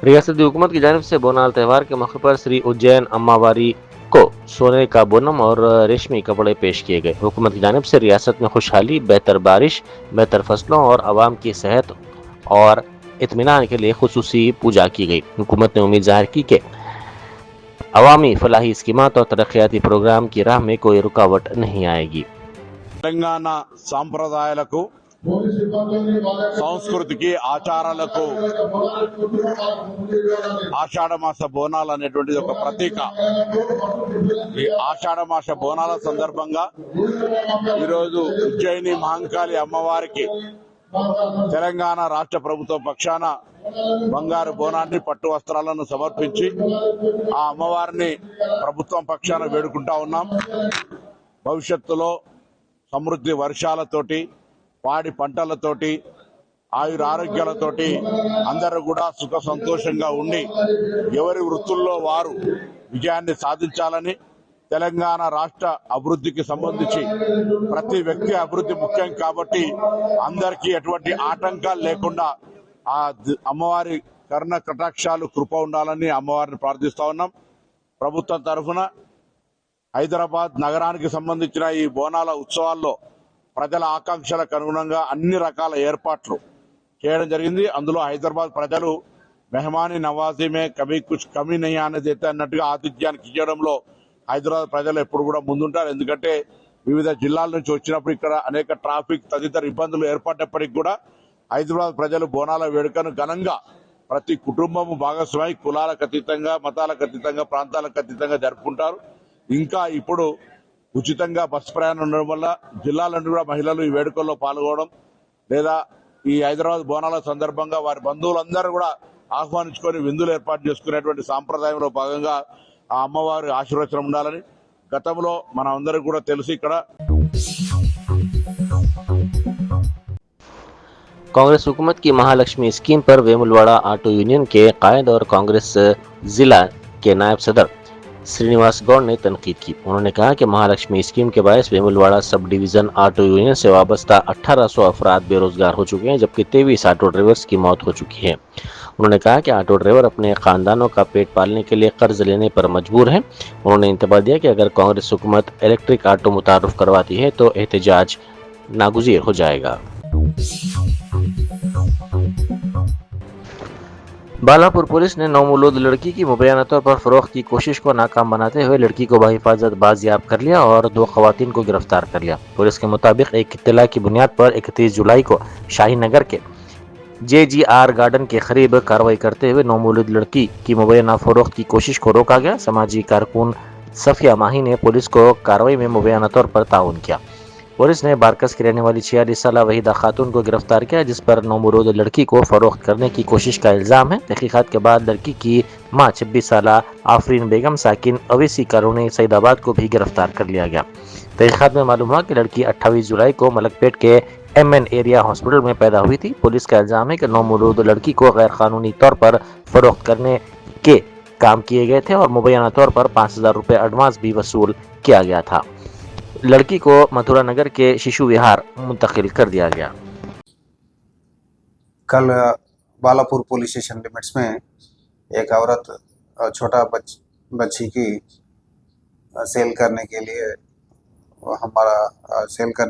ریاستی حکومت کی جانب سے بونال تہوار کے موقع پر سری اجین اماواری کو سونے کا بونم اور ریشمی کپڑے پیش کیے گئے۔ حکومت کی جانب سے ریاست میں خوشحالی، بہتر بارش، بہتر فصلوں اور عوام کی صحت اور اطمینان کے لیے خصوصی پوجا کی گئی۔ حکومت نے امید ظاہر کی کہ عوامی فلاحی اسکیمات اور ترقیاتی پروگرام کی راہ میں کوئی رکاوٹ نہیں آئے گی۔ తెలంగాణ సాంప్రదాయాలకు సంస్కృతికి ఆచారాలకు ఆషాఢమాస బోనాలు అనేటువంటిది ఒక ప్రతీక. ఈ ఆషాఢమాస బోనాల సందర్భంగా ఈరోజు ఉజ్జయిని మహంకాళి అమ్మవారికి తెలంగాణ రాష్ట్ర ప్రభుత్వం పక్షాన బంగారు బోనాన్ని, పట్టు వస్త్రాలను సమర్పించి ఆ అమ్మవారిని ప్రభుత్వం పక్షాన వేడుకుంటా ఉన్నాం. భవిష్యత్తులో సమృద్ధి వర్షాలతోటి, పాడి పంటలతోటి, ఆయురారోగ్యాలతోటి అందరూ కూడా సుఖ సంతోషంగా ఉండి ఎవరి వృత్తుల్లో వారు విజయాన్ని సాధించాలని, తెలంగాణ రాష్ట్ర అభివృద్ధికి సంబంధించి ప్రతి వ్యక్తి అభివృద్ధి ముఖ్యం కాబట్టి అందరికీ ఎటువంటి ఆటంకాలు లేకుండా ఆ అమ్మవారి కరుణ కటాక్షాలు కృప ఉండాలని అమ్మవారిని ప్రార్థిస్తా ఉన్నాం. ప్రభుత్వం తరఫున హైదరాబాద్ నగరానికి సంబంధించిన ఈ బోనాల ఉత్సవాల్లో ప్రజల ఆకాంక్షలకు అనుగుణంగా అన్ని రకాల ఏర్పాట్లు చేయడం జరిగింది. అందులో హైదరాబాద్ ప్రజలు మెహమానీ నవాజీ మే కభీ కుచ్ కమీ నహీ ఆనే దేతే అన్నట్టుగా ఆతిథ్యానికి ఇవ్వడంలో హైదరాబాద్ ప్రజలు ఎప్పుడు కూడా ముందుంటారు. ఎందుకంటే వివిధ జిల్లాల నుంచి వచ్చినప్పుడు ఇక్కడ అనేక ట్రాఫిక్ తదితర ఇబ్బందులు ఏర్పడినప్పటికీ కూడా హైదరాబాద్ ప్రజలు బోనాల వేడుకను ఘనంగా ప్రతి కుటుంబము భాగస్వామి కులాలకు అతీతంగా, మతాలకు అతీతంగా, ప్రాంతాలకు అతీతంగా జరుపుకుంటారు. ఇంకా ఇప్పుడు ఉచితంగా బస్సు ప్రయాణం ఉండడం వల్ల జిల్లాల నుండి కూడా మహిళలు ఈ వేడుకల్లో పాల్గొనడం లేదా ఈ హైదరాబాద్ బోనాల సందర్భంగా వారి బంధువులందరూ కూడా ఆహ్వానించుకొని విందులు ఏర్పాటు చేసుకునేటువంటి సాంప్రదాయంలో భాగంగా ఆ అమ్మవారి ఆశీర్వచనం ఉండాలని గతంలో మన అందరికీ కూడా తెలుసు. ఇక్కడ कांग्रेस हुकूमत की महालक्ष्मी स्कीम पर वेमुलवाड़ा ऑटो यूनियन के कायद और कांग्रेस जिला के नायब सदर श्रीनिवास गौड़ ने तनकीद की। उन्होंने कहा कि महालक्ष्मी स्कीम के बायस Vemulawada sub division auto union से वाबस्ता 1800 अफराद बेरोजगार हो चुके हैं, जबकि 23 ऑटो ड्राइवर्स की मौत हो चुकी है। उन्होंने कहा कि ऑटो ड्राइवर अपने खानदानों का पेट पालने के लिए कर्ज लेने पर मजबूर हैं। उन्होंने इंतबाह दिया कि अगर कांग्रेस हुकूमत इलेक्ट्रिक ऑटो मुतारुफ करवाती है तो एहतजाज नागुज़ीर हो जाएगा। बालापुर पुलिस ने नौमौलूद लड़की की मुबैना तौर पर फरोख्त की कोशिश को नाकाम बनाते हुए लड़की को बहिफाजत बाजियाब कर लिया और 2 खवातीन को गिरफ्तार कर लिया। पुलिस के मुताबिक एक इत्तला की बुनियाद पर 31 जुलाई को शाही नगर के JGR गार्डन के करीब कार्रवाई करते हुए नौमौलूद लड़की की मुबैना फरोख्त की कोशिश को रोका गया। समाजी कारकुन सफिया माही ने पुलिस को कार्रवाई में मुबैना तौर पर ताउन किया। पुलिस ने बारकस की रहने वाली 46 साल वहीदा खातून को गिरफ्तार किया, जिस पर नौमौलूद लड़की को फरोख्त करने की कोशिश का इल्ज़ाम है। तहकीकात के बाद लड़की की मां 26 साल आफरीन बेगम साकिन अवेसी कॉलोनी सईदाबाद को भी गिरफ्तार कर लिया गया। तहकीकात में मालूम हुआ कि लड़की 28 जुलाई को मलकपेट के MN एरिया हॉस्पिटल में पैदा हुई थी। पुलिस का इल्ज़ाम है कि नौमौलूद लड़की को गैर कानूनी तौर पर फरोख्त करने के काम किए गए थे और मुबैना तौर पर 5000 रुपये एडवांस भी वसूल किया गया था। लड़की को मथुरा नगर के शिशु विहार मुंतकिल कर दिया गया। कल बालापुर पुलिस स्टेशन लिमिट्स में एक औरत छोटा बच्ची की सेल करने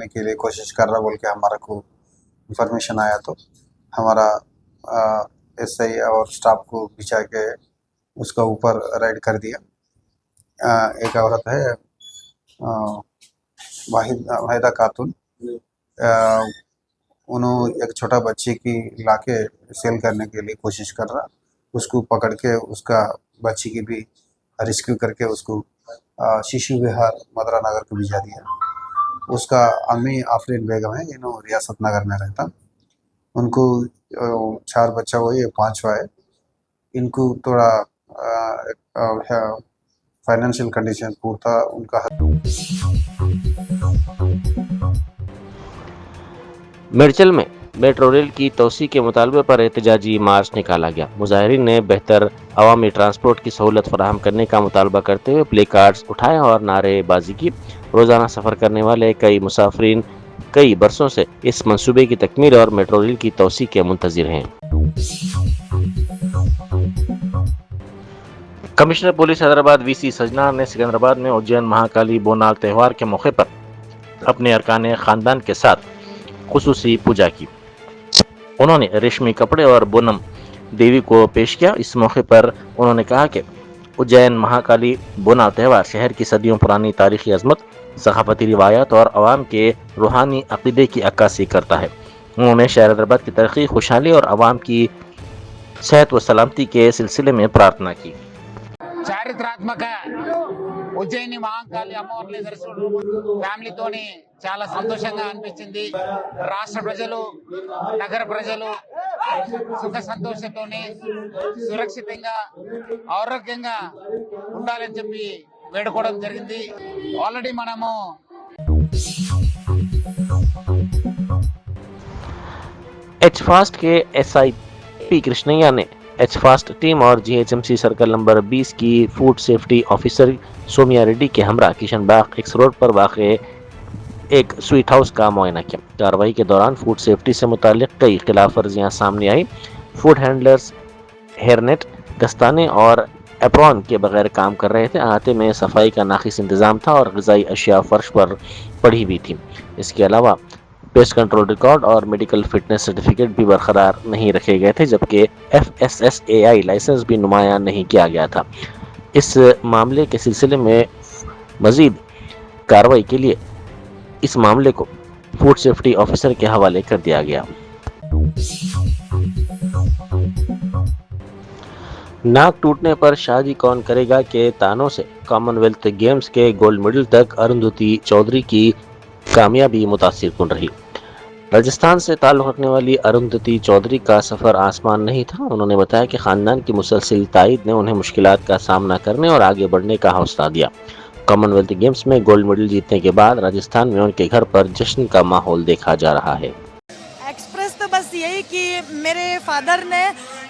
के लिए कोशिश कर रहा बोल के हमारा को इंफॉर्मेशन आया, तो हमारा SI और स्टाफ को बिछा के उसका ऊपर राइड कर दिया। एक औरत है वाहिदा खातून, उन्होंने एक छोटा बच्ची की लाके सेल करने के लिए कोशिश कर रहा, उसको पकड़ के उसका बच्ची की भी रेस्क्यू करके उसको शिशु विहार मथुरा नगर को भिजा दिया। उसका अम्मी आफरीन बेगम है, इन्होंने रियासत नगर में रहता। उनको 4 बच्चा हुआ, ये 5वां है। इनको थोड़ा फाइनेंशियल कंडीशन पूरा था उनका। मिर्चल में मेट्रो रेल की तोसी के मुतालबे पर एहतजाजी मार्च निकाला गया। मुजाहिरीन ने बेहतर अवामी ट्रांसपोर्ट की सहूलत फराहम करने का मुतालबा करते हुए प्ले कार्ड्स उठाए और नारेबाजी की। रोज़ाना सफ़र करने वाले कई मुसाफिरीन कई बरसों से इस मंसूबे की तकमील और मेट्रो रेल की तोसी के मुंतज़िर हैं। Commissioner police Hyderabad VC Sajjanar ने सिकंदराबाद में उज्जैन महाकाली बोनाल त्यौहार के मौके पर अपने अरकान खानदान के साथ खुसूसी पूजा की। उन्होंने रेशमी कपड़े और बोनम देवी को पेश किया। इस मौके पर उन्होंने कहा कि उज्जैन महाकाली बोनाल त्यौहार शहर की सदियों पुरानी तारीखी अजमत, सकाफती रिवायात और अवाम के रूहानी अकीदे की अक्कासी करता है। उन्होंने शहर हैदराबाद की तरक्की, खुशहाली और अवाम की सेहत व सलामती के सिलसिले में प्रार्थना की। చారిత్రాత్మక ఉజ్జయిని మహాకాళి అమ్మవారిని దర్శించడం ఫ్యామిలీతోని చాలా సంతోషంగా అనిపించింది. రాష్ట్ర ప్రజలు, నగర ప్రజలు సుఖ సంతోషంతోని సురక్షితంగా ఆరోగ్యంగా ఉండాలని చెప్పి వేడుకోవడం జరిగింది. ఆల్రెడీ మనము एचफास्ट के एसआईपी कृष्णैया ने एचफास्ट टीम और जीएचएमसी सर्कल नंबर 20 की फूड सेफ्टी ऑफिसर सोमिया रेड्डी के हमरा किशन बाग एक्स रोड पर वाक़े एक स्वीट हाउस का मुआयना किया। कार्रवाई के दौरान फूड सेफ्टी से मुतालिक कई खिलाफ वर्जियाँ सामने आई। फूड हैंडलर्स हेयरनेट, दस्ताने और एप्रॉन के बगैर काम कर रहे थे। अहाते में सफाई का नाकिस इंतजाम था और ग़िज़ाई अशिया फर्श पर पड़ी हुई थी। इसके अलावा पेस्ट कंट्रोल रिकॉर्ड और मेडिकल फिटनेस सर्टिफिकेट भी बरकरार नहीं रखे गए थे, जबकि FSSAI लाइसेंस भी नुमाया नहीं किया गया था। इस मामले के सिलसिले में मज़ीद कार्रवाई के लिए इस मामले को फूड सेफ्टी ऑफिसर के हवाले कर दिया गया। नाक टूटने पर शादी कौन करेगा के तानों से कॉमनवेल्थ गेम्स के गोल्ड मेडल तक अरुंधति चौधरी की कामयाबी मुतासिर कुन रही। राजस्थान से ताल्लुक़ रखने वाली अरुंधति चौधरी का सफ़र आसमान नहीं था। उन्होंने बताया कि ख़ानदान की मुसलसल तायद ने उन्हें मुश्किलात का सामना करने और आगे बढ़ने का हौसला दिया। कॉमनवेल्थ गेम्स में गोल्ड मेडल जीतने के बाद राजस्थान में उनके घर पर जश्न का माहौल देखा जा रहा है। एक्सप्रेस तो बस यही कि मेरे फादर ने,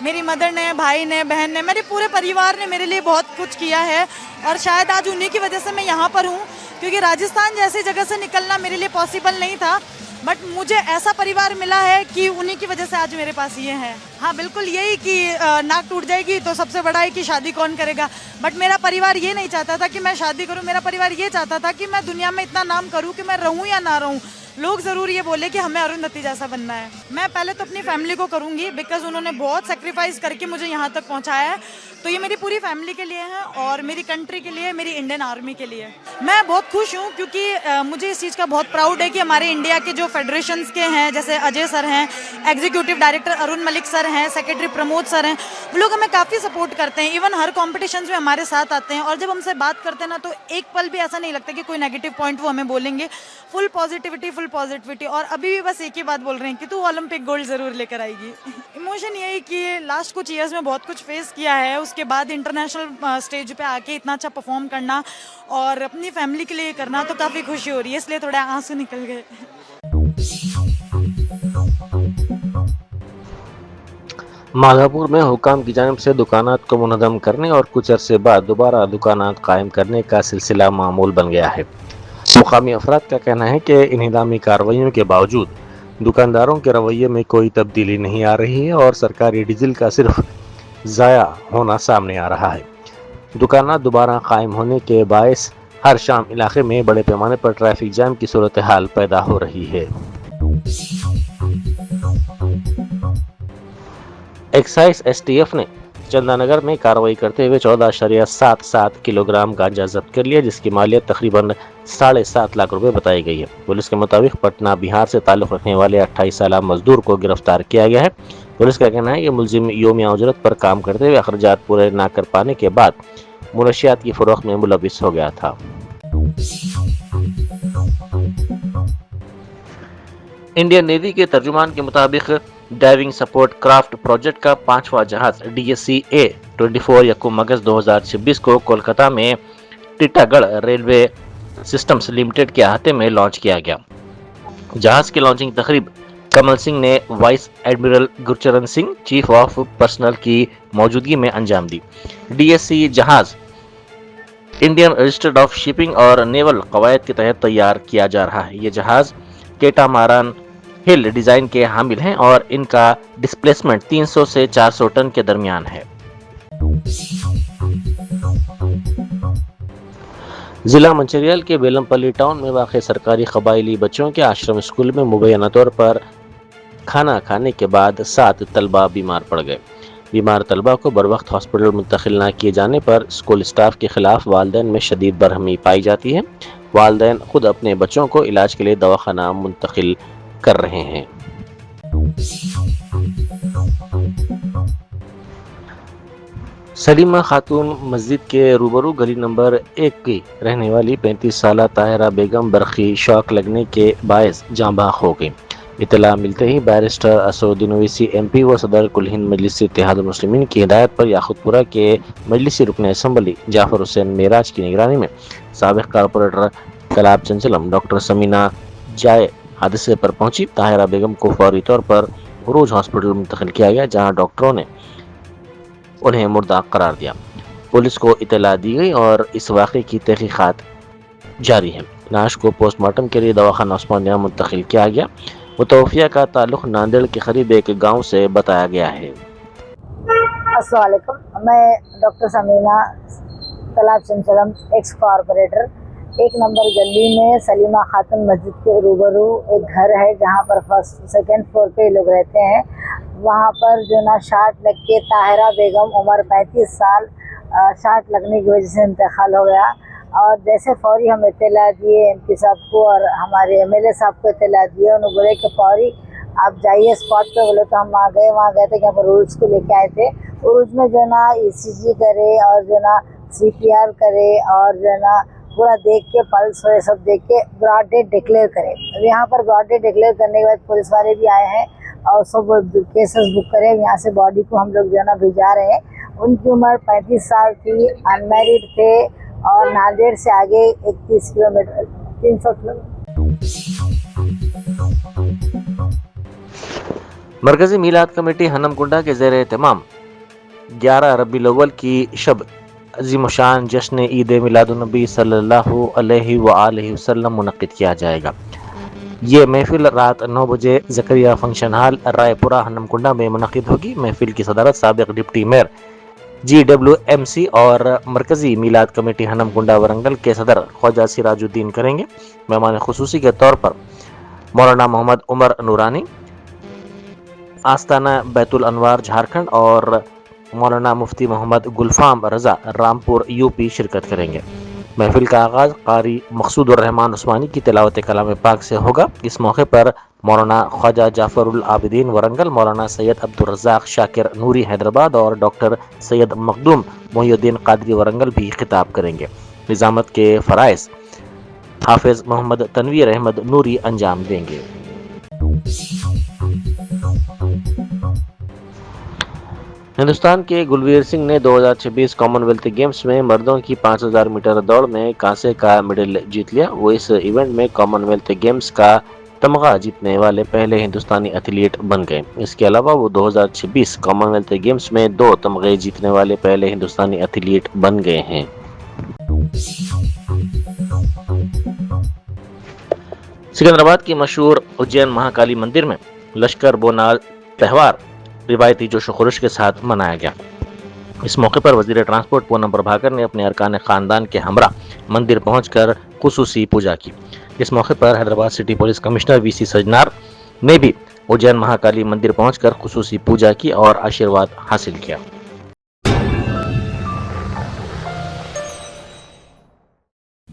मेरी मदर ने, भाई ने, बहन ने, मेरे पूरे परिवार ने मेरे लिए बहुत कुछ किया है और शायद आज उन्हीं की वजह से मैं यहाँ पर हूँ, क्योंकि राजस्थान जैसी जगह से निकलना मेरे लिए पॉसिबल नहीं था। बट मुझे ऐसा परिवार मिला है कि उन्हीं की वजह से आज मेरे पास ये है। हाँ बिल्कुल, यही कि नाक टूट जाएगी तो सबसे बड़ा है कि शादी कौन करेगा। बट मेरा परिवार ये नहीं चाहता था कि मैं शादी करूँ। मेरा परिवार ये चाहता था कि मैं दुनिया में इतना नाम करूँ कि मैं रहूँ या ना रहूँ, लोग ज़रूर ये बोले कि हमें अरुंधति जैसा बनना है। मैं पहले तो अपनी फैमिली को करूँगी, बिकॉज उन्होंने बहुत सेक्रीफाइस करके मुझे यहाँ तक पहुँचाया है। तो ये मेरी पूरी फैमिली के लिए है और मेरी कंट्री के लिए, मेरी इंडियन आर्मी के लिए। मैं बहुत खुश हूँ क्योंकि मुझे इस चीज़ का बहुत प्राउड है कि हमारे इंडिया के जो फेडरेशंस के हैं, जैसे अजय सर हैं, executive director Arun Malik sir हैं, सेक्रेटरी प्रमोद सर हैं, वो लोग हमें काफ़ी सपोर्ट करते हैं। इवन हर कॉम्पिटिशन्स में हमारे साथ आते हैं और जब हमसे बात करते हैं ना, तो एक पल भी ऐसा नहीं लगता कि कोई नेगेटिव पॉइंट वो हमें बोलेंगे। Full positivity. और अभी भी बस एक ही बात बोल रहे हैं कि तू ओलंपिक गोल्ड ज़रूर लेकर आएगी। इमोशन यही कि लास्ट कुछ ईयर्स में बहुत कुछ फेस किया है, उसके बाद इंटरनेशनल स्टेज पे आके इतना अच्छा परफॉर्म करना और अपनी फैमिली के लिए करना, तो काफ़ी खुशी हो रही है, इसलिए थोड़े आंसू निकल गए। माधापुर में हुकाम की जानिब से दुकानात को मुनज़्ज़म करने और कुछ अरसे बाद दोबारा दुकानात कायम करने का सिलसिला मामूल बन गया है। मुकामी अफराद का कहना है कि इन्हिदामी कार्रवाइयों के बावजूद दुकानदारों के रवैये में कोई तब्दीली नहीं आ रही है और सरकारी डीजल का सिर्फ ज़ाया होना सामने आ रहा है। दुकानात दोबारा कायम होने के बायस हर शाम इलाके में बड़े पैमाने पर ट्रैफिक जाम की सूरत हाल पैदा हो रही है। एक्साइज STF ने चंदानगर में कार्रवाई करते हुए 14.77 किलोग्राम गांजा जब्त कर लिया, जिसकी मालियत तकरीबन 7.5 लाख रुपए बताई गई है। पुलिस के मुताबिक पटना बिहार से ताल्लुक़ रखने वाले 28 साल मजदूर को गिरफ्तार किया गया है। पुलिस का कहना है कि मुलजिम योमिया उजरत पर काम करते हुए अखराजात पूरे न कर पाने के बाद मुनशियात की फरोख्त में मुलविस हो गया था। इंडियन नेवी के तर्जुमान के मुताबिक डाइविंग सपोर्ट क्राफ्ट प्रोजेक्ट का 5वां जहाज DSC A-24 यकुम अगस्त 2026 को कोलकाता में टीटागढ़ रेलवे सिस्टम्स लिमिटेड के अहाते में लॉन्च किया गया। जहाज की लॉन्चिंग तकरीब कमल सिंह ने vice admiral Gurcharan Singh, chief of personal की मौजूदगी में अंजाम दी। DSC जहाज इंडियन रजिस्टर्ड ऑफ शिपिंग और नेवल कवायद के तहत तैयार किया जा रहा है। ये जहाज केटामारान हिल डिजाइन के हामिल हैं और इनका डिस्प्लेसमेंट 300 से 400 टन के दरमियान है। ضلع منچریال کے بیلمپلی ٹاؤن میں واقع سرکاری قبائلی بچوں کے آشرم اسکول میں مبینہ طور پر کھانا کھانے کے بعد 7 طلبہ بیمار پڑ گئے۔ بیمار طلبہ کو بروقت ہاسپٹل منتقل نہ کیے جانے پر اسکول اسٹاف کے خلاف والدین میں شدید برہمی پائی جاتی ہے۔ والدین خود اپنے بچوں کو علاج کے لیے دواخانہ منتقل کر رہے ہیں۔ سلیمہ خاتون مسجد کے روبرو گلی نمبر 1 کی رہنے والی 35 سالہ طاہرہ بیگم برقی شاک لگنے کے باعث جاں بحق ہو گئی۔ اطلاع ملتے ہی barrister Asaduddin Owaisi M P و صدر کل ہند مجلس اتحاد المسلمین کی ہدایت پر یاقوت پورہ کے مجلسی رکن اسمبلی جعفر حسین معراج کی نگرانی میں سابق کارپوریٹر کلاب چنچلم ڈاکٹر سمینہ جائے حادثے پر پہنچی۔ طاہرہ بیگم کو فوری طور پر عروج ہاسپٹل منتقل کیا گیا، جہاں ڈاکٹروں نے انہیں مردہ قرار دیا۔ پولیس کو اطلاع دی گئی اور اس واقعے کی تحقیقات جاری ہیں۔ لاش کو پوسٹ مارٹم کے لیے دواخانہ عثمانیہ منتقل کیا گیا۔ متوفیہ کا تعلق ناندیڑ کے قریب ایک گاؤں سے بتایا گیا ہے۔ السلام علیکم، میں ڈاکٹر سمینہ طلاب چنچلم ایکس کارپوریٹر 1 نمبر گلی میں سلیمہ خاتون مسجد کے روبرو ایک گھر ہے جہاں پر سیکنڈ فلور پہ لوگ رہتے ہیں۔ وہاں پر جو نا شاٹ لگ کے طاہرہ بیگم عمر 35 سال شاٹ لگنے کی وجہ سے انتقال ہو گیا، اور جیسے فوری ہم اطلاع دیے ایم پی صاحب کو اور ہمارے ایم ایل اے صاحب کو اطلاع دیے، انہوں بولے کہ فوری آپ جائیے اسپاٹ پہ۔ بولے تو ہم وہاں گئے تھے کہ ہم عروج کو لے کے آئے تھے۔ عروج میں جو نا ECG کرے اور جو نا CPR کرے اور جو نا پورا دیکھ کے پلس ہوئے سب دیکھ کے براڈ ڈیتھ ڈکلیئر کرے۔ یہاں پر براڈ ڈیتھ ڈکلیئر کرنے کے بعد پولیس والے بھی آئے ہیں اور سب کیسز بک کرے۔ یہاں سے باڈی کو ہم لوگ جو ہے نا بھیجا رہے ہیں۔ ان کی عمر 35 سال تھی، ان میرڈ تھے اور ناندیڑ سے آگے 31 کلومیٹر 300 کلومیٹر۔ مرکزی میلاد کمیٹی ہنم کنڈا کے زیر اہتمام 11 ربیع الاول کی شب عظیم الشان جشن عید میلاد النبی صلی اللہ علیہ وآلہ وسلم منعقد کیا جائے گا۔ یہ محفل رات 9 بجے زکریا فنکشن ہال رائے پورہ ہنم کنڈا میں منعقد ہوگی۔ محفل کی صدارت سابق ڈپٹی میئر GWMC اور مرکزی میلاد کمیٹی ہنم کنڈا ورنگل کے صدر خواجہ سراج الدین کریں گے۔ مہمان خصوصی کے طور پر مولانا محمد عمر نورانی، آستانہ بیت الانوار جھارکھنڈ اور مولانا مفتی محمد گلفام رضا رامپور UP شرکت کریں گے۔ محفل کا آغاز قاری مقصود الرحمان عثمانی کی تلاوت کلام پاک سے ہوگا۔ اس موقع پر مولانا خواجہ جعفر العابدین ورنگل، مولانا سید عبدالرزاق شاکر نوری حیدرآباد اور ڈاکٹر سید مخدوم محی الدین قادری ورنگل بھی خطاب کریں گے۔ نظامت کے فرائض حافظ محمد تنویر احمد نوری انجام دیں گے۔ ہندوستان کے گلویر سنگھ نے 2026 کامن ویلتھ گیمز میں مردوں کی 5000 میٹر دوڑ میں کانسے کا میڈل جیت لیا۔ وہ اس ایونٹ میں کامن ویلتھ گیمز کا تمغہ جیتنے والے پہلے ہندوستانی ایتھلیٹ بن گئے۔ اس کے علاوہ وہ 2026 کامن ویلتھ گیمز میں 2 تمغے جیتنے والے پہلے ہندوستانی ایتھلیٹ بن گئے ہیں۔ سکندرآباد کی مشہور اجین مہاکالی مندر میں لشکر بونال تہوار روایتی جوش و خروش کے ساتھ منایا گیا۔ اس موقع پر وزیر ٹرانسپورٹ پونم پربھاکر نے اپنے ارکان خاندان کے ہمراہ مندر پہنچ کر خصوصی پوجا کی۔ اس موقع پر Hyderabad city police commissioner VC Sajjanar نے بھی اجین مہاکالی مندر پہنچ کر خصوصی پوجا کی اور آشیرواد حاصل کیا۔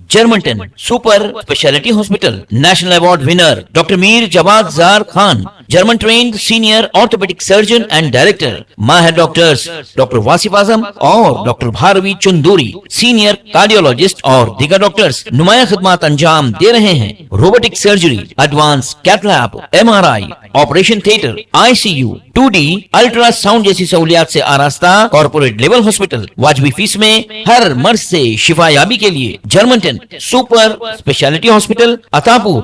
جرمنٹن super speciality hospital national award winner doctor Mir Jawad Zar Khan, German trained senior orthopaedic surgeon and director, ماہر ڈاکٹرز ڈاکٹر واصف اعظم اور doctor Bharavi Chanduri, senior cardiologist اور دیگر ڈاکٹرز نمایاں خدمات انجام دے رہے ہیں۔ Robotic surgery, advance cath lab, MRI، operation theatre, ICU، 2D ultrasound جیسی سہولیات سے آراستہ کارپوریٹ لیول ہاسپٹل، واجبی فیس میں ہر مرض سے شفا یابی کے لیے جرمنٹن سپر اسپیشلٹی ہاسپٹل، عطاپور